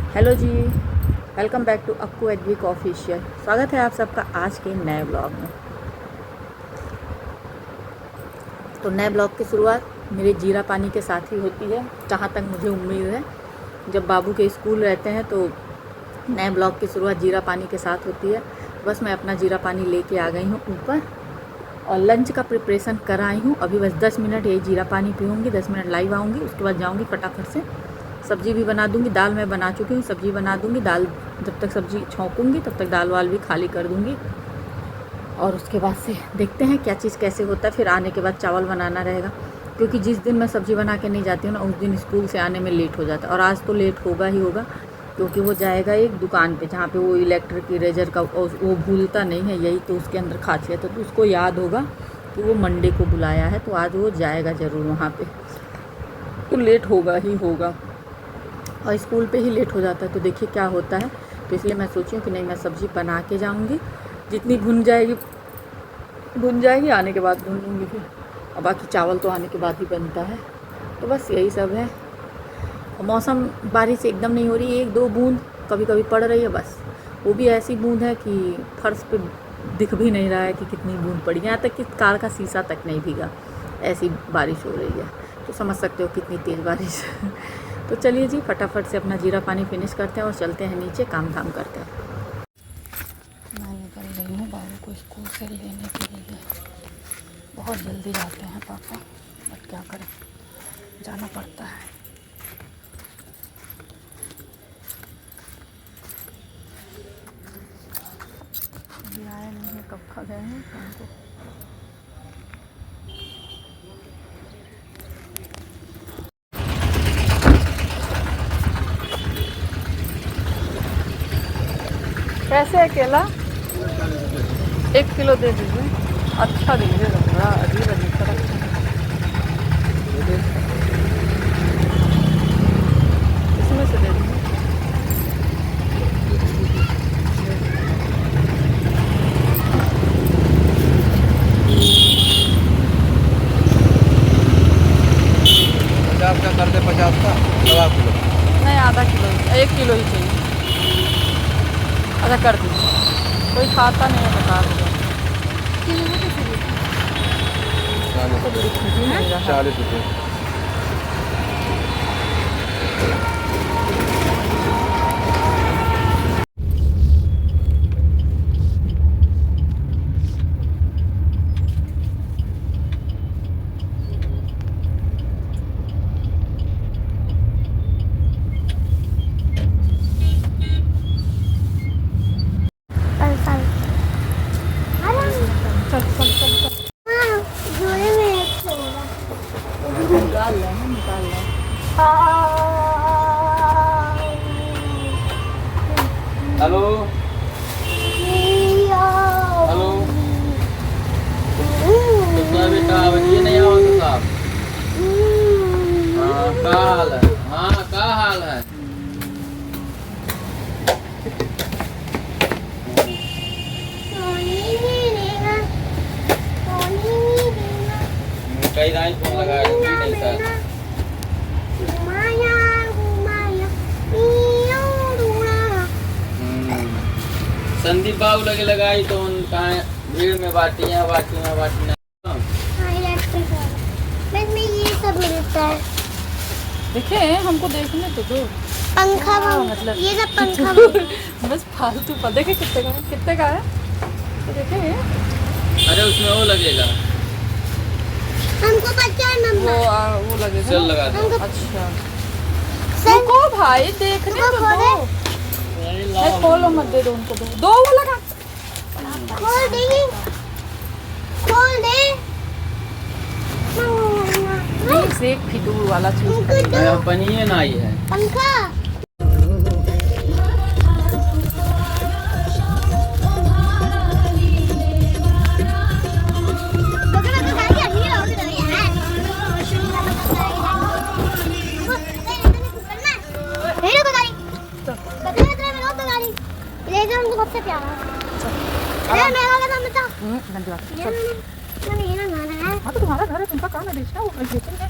Hello जी, welcome back to Akku एडविक official. स्वागत है आप सबका आज के नए ब्लॉग में। तो नए ब्लॉग की शुरुआत मेरे जीरा पानी के साथ ही होती है, जहाँ तक मुझे उम्मीद है। जब बाबू के स्कूल रहते हैं तो नए ब्लॉग की शुरुआत जीरा पानी के साथ होती है। बस मैं अपना जीरा पानी लेके आ गई हूँ ऊपर और लंच का प्रिपरेशन कर आई हूँ। अभी बस 10 मिनट यही जीरा पानी पीऊँगी, 10 मिनट लाइव आऊँगी, उसके बाद जाऊँगी फटाफट से सब्ज़ी भी बना दूँगी। दाल मैं बना चुकी हूँ, सब्ज़ी बना दूँगी। दाल जब तक सब्ज़ी छौंकूँगी तब तक दाल वाल भी खाली कर दूँगी और उसके बाद से देखते हैं क्या चीज़ कैसे होता है। फिर आने के बाद चावल बनाना रहेगा, क्योंकि जिस दिन मैं सब्ज़ी बना के नहीं जाती हूँ ना, उस दिन स्कूल से आने में लेट हो जाता है। और आज तो लेट होगा ही होगा, क्योंकि वो जाएगा एक दुकान पे जहाँ पे वो इलेक्ट्रिक इरेजर का वो भूलता नहीं है, यही तो उसके अंदर खासियत है। तो उसको याद होगा कि वो मंडे को बुलाया है, तो आज वो जाएगा ज़रूर वहाँ पे, तो लेट होगा ही होगा। और स्कूल पे ही लेट हो जाता है, तो देखिए क्या होता है। तो इसलिए मैं सोची हूँ कि नहीं, मैं सब्ज़ी बना के जाऊँगी, जितनी भुन जाएगी आने के बाद भून लूँगी फिर, और बाकी चावल तो आने के बाद ही बनता है। तो बस यही सब है। मौसम बारिश एकदम नहीं हो रही, एक दो बूंद कभी कभी पड़ रही है, बस वो भी ऐसी बूंद है कि फर्श पे दिख भी नहीं रहा है कि कितनी बूंद पड़ी। यहाँ तक कि कार का शीशा तक नहीं भीगा, ऐसी बारिश हो रही है। तो समझ सकते हो कितनी तेज़ बारिश है। तो चलिए जी, फटाफट से अपना जीरा पानी फिनिश करते हैं और चलते हैं नीचे, काम करते हैं। मैं निकल रही हूँ बाबू को स्कूल से लेने के लिए। बहुत जल्दी जाते हैं पापा, बट क्या करें, जाना पड़ता है। अभी आए नहीं है, कब खा गए हैं हमको। कैसे अकेला 1 किलो दे दीजिए। अच्छा दीजिए, बड़ा अजीब अजीब सा रखते हैं। इसमें से दे दीजिए। का कर दे 50 का, 1.25 किलो। नहीं, आधा किलो, 1 किलो ही चाहिए। अच्छा कर दीजिए, कोई खाता नहीं है, बेकार हो जाता। 40 रुपये। चल चल चल चल, निकाल लें। हेलो हेलो, तो बेटा ये नहीं आओ तो साहब। हाँ का हाल है? हाँ का हाल है? कई रात फोन लगाया नहीं सर। संदीप बाबू लगे लगाई तो कहाँ भीड़ में बाटी है, बाटी में बाटी ना। ये सब मिलता है, देखे हमको देखने तो दो। पंखा मतलब ये सब पंखा बस फालतू पर देखे कितने का है, तो देखे। अरे उसमें वो लगेगा, हमको पता है मम्मा, वो लगेगा, सेल लगा दो। अच्छा सर रुको भाई, देखने तो दो। नहीं खोलो मत, दे दो उनको, दो वो लगा। खोल दे, खोल दे। प्लीज एक फिटूर वाला चूज करिए। पनीर ना आई है पंखा हमको सबसे प्यारा है। मेरा का नाम बता। धन्यवाद। ये ना गाना है। हाँ तो तुम्हारा घर है, तुमका काम है बेचना, वो बेचेंगे।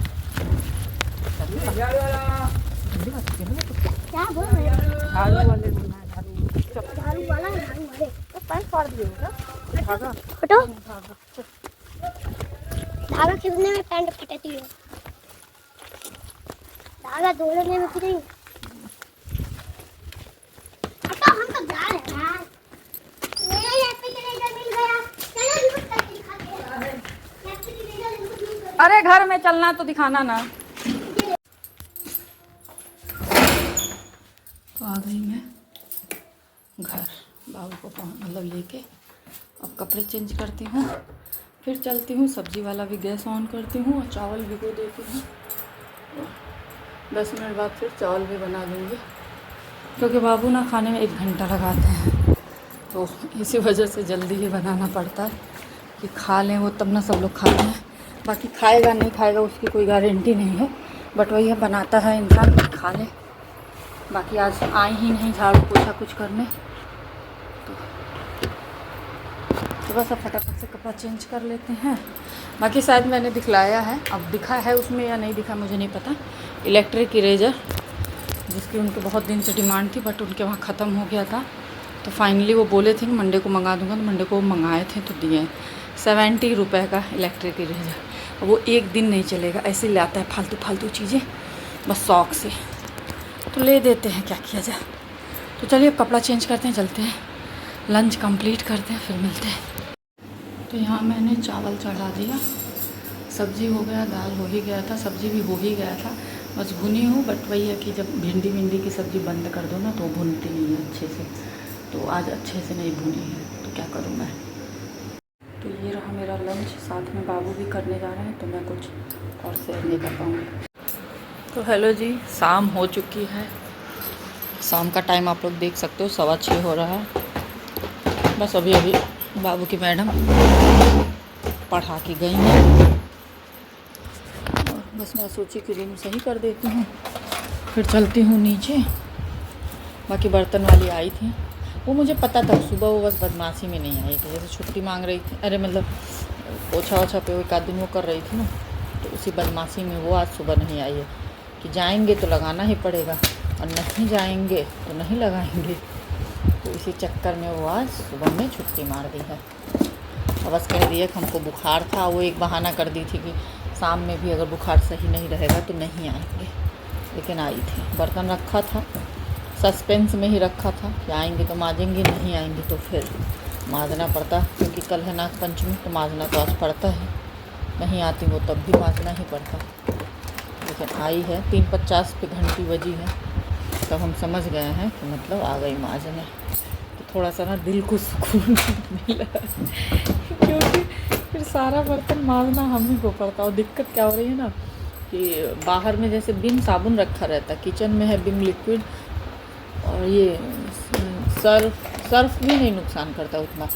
क्या बोल रहे हो? झाड़ू वाले भी हैं, झाड़ू झाड़ू वाला है, झाड़ू वाले। तो पैंट फाड़ दिए हो क्या? धागा हटो। धागा चल। धागा खींचने में पैंट फटती है, धागा जोड़ने में फिर हटो, हम तो जा रहे हैं यार। मेरा रेफ्रिजरेटर मिल गया, चलो यूज करके दिखाते हैं। रेफ्रिजरेटर यूज करके अरे घर में चलना तो दिखाना ना। तो आ गई मैं घर, बाबू को मतलब लेके। अब कपड़े चेंज करती हूँ, फिर चलती हूँ। सब्जी वाला भी गैस ऑन करती हूँ और चावल भिगो देती हूँ। 10 मिनट बाद फिर चावल भी बना दूँगी, क्योंकि बाबू ना खाने में 1 घंटा लगाते हैं, तो इसी वजह से जल्दी ही बनाना पड़ता है कि खा लें वो, तब ना सब लोग खाते हैं। बाकी खाएगा नहीं खाएगा उसकी कोई गारंटी नहीं है, बट वही है बनाता है इंसान खा ले। बाकी आज आए ही नहीं झाड़ू पोछा कुछ करने, तो बस अब फटाफट से कपड़ा चेंज कर लेते हैं। बाकी शायद मैंने दिखलाया है, अब दिखा है उसमें या नहीं दिखा मुझे नहीं पता। इलेक्ट्रिक इरेजर जिसकी उनके बहुत दिन से डिमांड थी, बट उनके वहाँ ख़त्म हो गया था, तो फाइनली वो बोले थे कि मंडे को मंगा दूंगा, तो मंडे को मंगाए थे तो दिए। 70 रुपये का इलेक्ट्रिक इरेजर। वो 1 दिन नहीं चलेगा, ऐसे लाता है फालतू फालतू चीज़ें बस शौक से, तो ले देते हैं, क्या किया जाए। तो चलिए अब कपड़ा चेंज करते हैं, चलते हैं, लंच कंप्लीट करते हैं, फिर मिलते हैं। तो यहाँ मैंने चावल चढ़ा दिया, सब्जी हो गया, दाल हो ही गया था, सब्जी भी हो ही गया था, बस भुनी हूँ। बट वही है कि जब भिंडी की सब्ज़ी बंद कर दो ना तो भुनती नहीं है अच्छे से, तो आज अच्छे से नहीं भुनी है, तो क्या करूँ मैं। तो ये रहा मेरा लंच, साथ में बाबू भी करने जा रहे हैं, तो मैं कुछ और शेयर नहीं कर पाऊँगी। तो हेलो जी, शाम हो चुकी है, शाम का टाइम आप लोग देख सकते हो, 6:15 हो रहा है। बस अभी अभी बाबू की मैडम पढ़ा के गई हैं, और बस मैं सोची कि रूम सही कर देती हूँ, फिर चलती हूँ नीचे। बाकी बर्तन वाली आई थी, वो मुझे पता था सुबह वो बस बदमाशी में नहीं आई थी, जैसे छुट्टी मांग रही थी, अरे मतलब पोछा ओछा पे 1 आध दिन वो कर रही थी ना, तो उसी बदमाशी में वो आज सुबह नहीं आई है कि जाएंगे तो लगाना ही पड़ेगा और नहीं जाएंगे तो नहीं लगाएंगे, तो इसी चक्कर में वो आज सुबह में छुट्टी मार दी है। और बस कह दिया कि हमको बुखार था, वो एक बहाना कर दी थी कि शाम में भी अगर बुखार सही नहीं रहेगा तो नहीं आएंगे, लेकिन आई थी। बर्तन रखा था, सस्पेंस में ही रखा था कि आएंगे तो माजेंगे, नहीं आएंगे तो फिर माजना पड़ता, क्योंकि कल है नाग पंचमी, तो माजना तो आज पड़ता है, नहीं आती वो तब भी माजना ही पड़ता। लेकिन आई है, 3:50 पे घंटी बजी है, तब हम समझ गए हैं कि मतलब आ गई माजने, तो थोड़ा सा ना दिल को सुकून मिला, क्योंकि फिर सारा बर्तन माजना हम ही को पड़ता। और दिक्कत क्या हो रही है ना कि बाहर में जैसे बिम साबुन रखा रहता, किचन में है बिम लिक्विड, और ये सर्फ भी नहीं नुकसान करता उतना,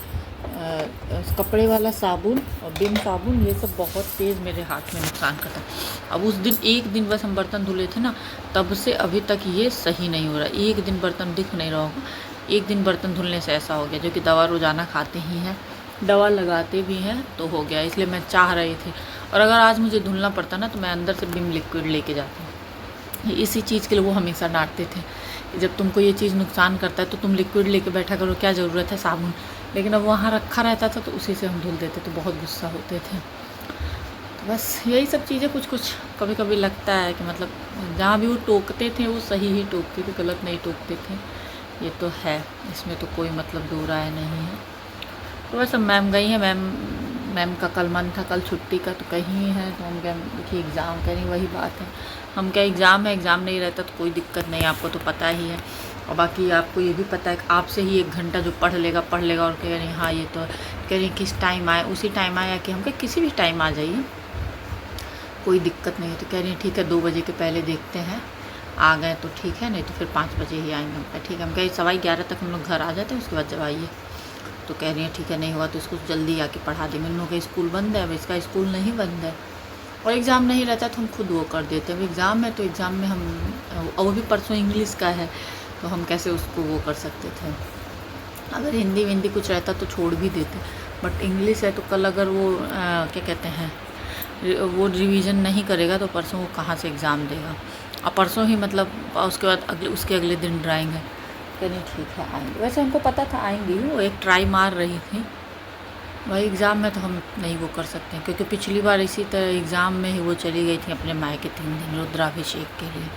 कपड़े वाला साबुन और बिम साबुन ये सब बहुत तेज़ मेरे हाथ में नुकसान करता है। अब उस दिन 1 दिन बस हम बर्तन धुले थे ना, तब से अभी तक ये सही नहीं हो रहा। 1 दिन बर्तन दिख नहीं रहा होगा, 1 दिन बर्तन धुलने से ऐसा हो गया, जो कि दवा रोज़ाना खाते ही हैं, दवा लगाते भी हैं, तो हो गया। इसलिए मैं चाह रही थी, और अगर आज मुझे धुलना पड़ता ना तो मैं अंदर से बिम लिक्विड लेके जाती। इसी चीज़ के लिए वो हमेशा डांटते थे, जब तुमको ये चीज़ नुकसान करता है तो तुम लिक्विड लेके बैठा करो, क्या ज़रूरत है साबुन। लेकिन अब वहाँ रखा रहता था तो उसी से हम धुल देते, तो बहुत गुस्सा होते थे। तो बस यही सब चीज़ें कुछ कुछ कभी कभी लगता है कि मतलब जहाँ भी वो टोकते थे वो सही ही टोकते थे, गलत नहीं टोकते थे, ये तो है, इसमें तो कोई मतलब दो राय नहीं है। तो बस अब मैम गई है, मैम का कल मन था, कल छुट्टी का, तो कहीं है, तो हम क्या देखिए एग्ज़ाम करें, वही बात है, हम क्या एग्ज़ाम है, एग्ज़ाम नहीं रहता तो कोई दिक्कत नहीं, आपको तो पता ही है। और बाकी आपको ये भी पता है कि आपसे ही 1 घंटा जो पढ़ लेगा और कह रही हाँ ये तो कह रही किस टाइम आए, उसी टाइम आया कि हम क्या किसी भी टाइम आ जाइए, कोई दिक्कत नहीं है। तो कह रही ठीक है 2 बजे के पहले देखते हैं, आ गए तो ठीक है, नहीं तो फिर 5 बजे ही आएंगे। हम कहा ठीक है, हम कहीं 11:15 तक हम लोग घर आ जाते हैं, उसके बाद जब आइए। तो कह रही है ठीक है, नहीं हुआ तो इसको जल्दी आके पढ़ा देंगे, इन लोगों का स्कूल बंद है, अब इसका स्कूल नहीं बंद है, और एग्ज़ाम नहीं रहता तो हम खुद वो कर देते हैं। अब एग्ज़ाम है तो एग्ज़ाम में हम, और वो भी परसों इंग्लिश का है, तो हम कैसे उसको वो कर सकते थे। अगर हिंदी कुछ रहता तो छोड़ भी देते, बट इंग्लिश है तो कल अगर वो क्या कहते हैं वो रिवीजन नहीं करेगा तो परसों वो कहाँ से एग्ज़ाम देगा। और परसों ही मतलब उसके बाद उसके अगले दिन ड्राइंग है, नहीं ठीक है आएंगे। वैसे हमको पता था आएंगी, वो एक ट्राई मार रही थी। वही एग्ज़ाम में तो हम नहीं वो कर सकते हैं, क्योंकि पिछली बार इसी तरह एग्ज़ाम में ही वो चली गई थी अपने मायके 3 दिन रुद्राभिषेक के लिए।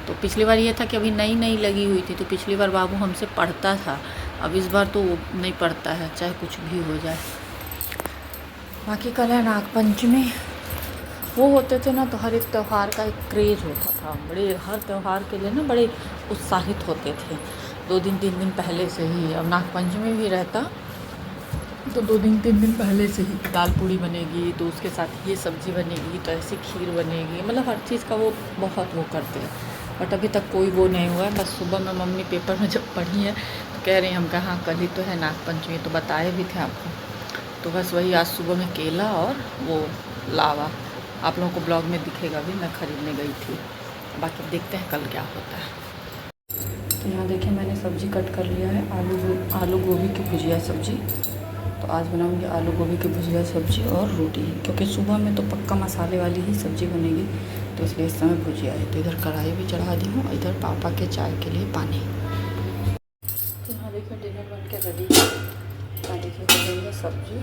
तो पिछली बार ये था कि अभी नई नई लगी हुई थी, तो पिछली बार बाबू हमसे पढ़ता था। अब इस बार तो वो नहीं पढ़ता है, चाहे कुछ भी हो जाए। बाकी कल है नागपंचमी। वो होते थे ना तो हर एक त्यौहार का एक क्रेज़ होता था, बड़े हर त्यौहार के लिए ना बड़े उत्साहित होते थे 2 दिन 3 दिन पहले से ही। अब नागपंचमी भी रहता तो 2 दिन 3 दिन पहले से ही दाल पूड़ी बनेगी, तो उसके साथ ये सब्ज़ी बनेगी, तो ऐसी खीर बनेगी, मतलब हर चीज़ का वो बहुत वो करते हैं। बट अभी तक कोई वो नहीं हुआ है। बस सुबह में मम्मी पेपर में जब पढ़ी है तो कह रही हम कहा कल ही तो है नागपंचमी, तो बताए भी थे आपको। तो बस वही आज सुबह में केला और वो लावा आप लोगों को ब्लॉग में दिखेगा भी, मैं ख़रीदने गई थी। बाकी देखते हैं कल क्या होता है। तो यहाँ देखिए मैंने सब्ज़ी कट कर लिया है, आलू गोभी की भुजिया सब्ज़ी। तो आज बनाऊंगी आलू गोभी की भुजिया सब्ज़ी और रोटी, क्योंकि सुबह में तो पक्का मसाले वाली ही सब्ज़ी बनेगी, तो इसलिए इस समय भुजिया है। तो इधर कढ़ाई भी चढ़ा दी हूँ, इधर पापा के चाय के लिए पानी। तो यहाँ देखिए डिनर बन के रेडी है। यहाँ देखिए हो गई है सब्ज़ी,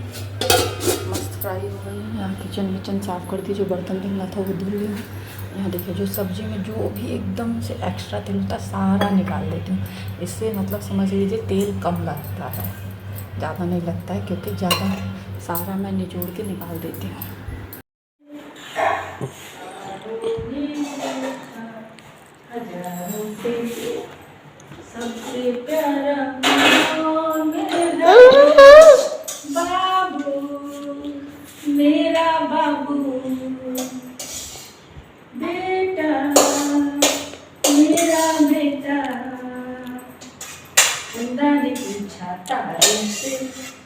मस्त फ्राई हो गई है। यहाँ किचन साफ़ कर दी, जो बर्तन धुलना था वो धुल लिया। यहाँ देखिए जो सब्ज़ी में जो भी एकदम से एक्स्ट्रा तेल होता है सारा निकाल देती हूँ। इससे मतलब समझ लीजिए तेल कम लगता है, ज़्यादा नहीं लगता है, क्योंकि ज़्यादा सारा मैं निचोड़ के निकाल देती हूँ। सबसे प्यारा बाबू, मेरा बाबू, बेटा मेरा बेटा, खुदा ने पूछा तारों से,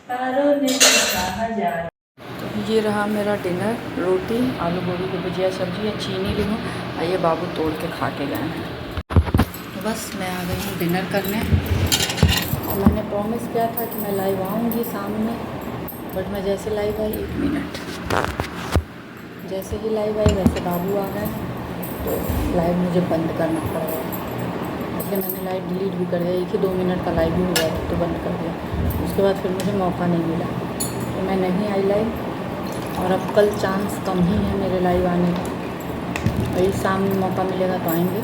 तारों ने पूछा हजार। तो ये रहा मेरा डिनर, रोटी आलू गोभी की भुजिया सब्ज़ी या चीनी ली हूँ, आइए बाबू तोड़ के खा के गए हैं। तो बस मैं आ गई हूँ डिनर करने। और मैंने प्रॉमिस किया था कि मैं लाइव आऊँगी सामने, बट मैं जैसे लाइव आई 1 मिनट जैसे ही लाइव आई वैसे बाबू आ गए, तो लाइव मुझे बंद करना पड़ गया। इसलिए मैंने लाइव डिलीट भी कर दिया, 1 ही 2 मिनट का लाइव ही हुआ था तो बंद कर दिया। उसके बाद फिर मुझे मौका नहीं मिला, तो मैं नहीं आई लाइव। और अब कल चांस कम ही है मेरे लाइव आने का, वही शाम में मौका मिलेगा तो आएंगे।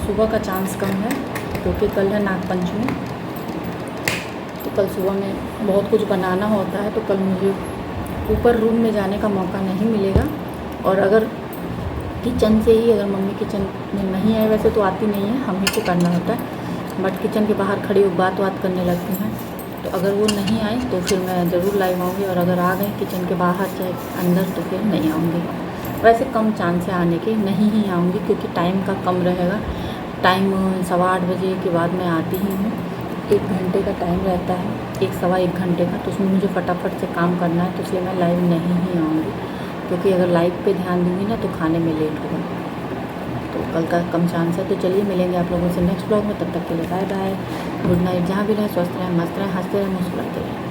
सुबह का चांस कम है, क्योंकि कल है नागपंचमी, तो कल सुबह में बहुत कुछ बनाना होता है, तो कल मुझे ऊपर रूम में जाने का मौका नहीं मिलेगा। और अगर किचन से ही, अगर मम्मी किचन में नहीं आए, वैसे तो आती नहीं है, हम ही को करना होता है, बट किचन के बाहर खड़ी बात करने लगती हैं, तो अगर वो नहीं आए तो फिर मैं ज़रूर लाइव आऊँगी। और अगर आ गए किचन के बाहर चाहे अंदर तो फिर नहीं आऊँगी। वैसे कम चांस है आने के, नहीं ही आऊँगी, क्योंकि टाइम का कम रहेगा। टाइम 8:15 बजे के बाद मैं आती ही हूँ, 1 घंटे का टाइम रहता है, 1 सवा 1 घंटे का, तो उसमें मुझे फटाफट से काम करना है, तो इसलिए मैं लाइव नहीं ही आऊँगी। क्योंकि अगर लाइव पे ध्यान दूँगी ना तो खाने में लेट होगा, तो कल का कम चांस है। तो चलिए मिलेंगे आप लोगों से नेक्स्ट ब्लॉग में, तब तक के लिए बाय बाय, गुड नाइट। जहाँ भी रहें स्वस्थ रहें, मस्त रहें, हंसते रहें, मुस्कुराते रहें।